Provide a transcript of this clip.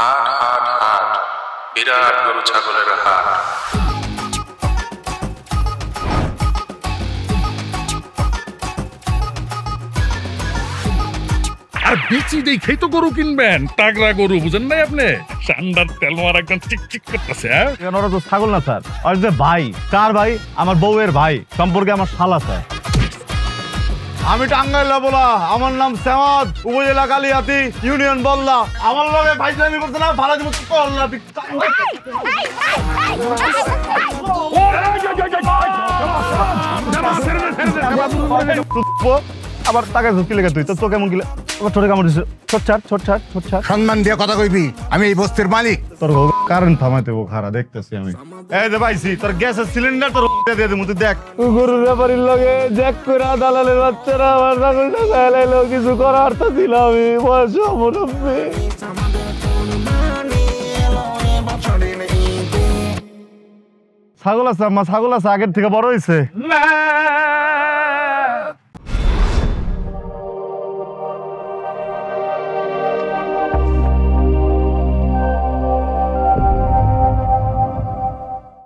হাট হাট হাট, বিরাট গরু ছাগলের হাট। আর বিচি দেখেই তো গরু কিনবেন, তাগড়া গরু বুঝেন নাই আপনি? ঠান্ডার তেল মার একদম চিকচিক করতেছে। ওরা তো ছাগল না স্যার, আর যে ভাই। কার ভাই? আমার বউয়ের ভাই, সম্পর্কে আমার শালা স্যার। আমি টাঙ্গাইল বলা, আমার নাম সেমাদ, উপজেলা কালিয়াতি, ইউনিয়ন বল্লা। আমার লগে ভাইজানি করতে না, ভাড়া দিব কল্লা। আবার টাকা ঝুঁকি লেগে তুই তো কেমন গিলে ছোট কামড় দিছে। ছোট সম্মান দিয়ে কথা কইবি, আমি এই বস্তির মালিক। তোর কারেন্ট থামাইতে ও খারা দেখতেছি আমি। এই যে ভাইছি তোর গ্যাসের সিলিন্ডার তোর দিয়ে দে মুতে দেখ। গরুর ব্যাপারীর লগে জ্যাক করে দালালের বাচ্চারা আমার ছাগলটা চাইলাইলো, কিছু করার তো ছিল আমি বয়স মুরব্বী। ছাগল আছে আম্মা, ছাগল আছে, আগের থেকে বড় হয়েছে।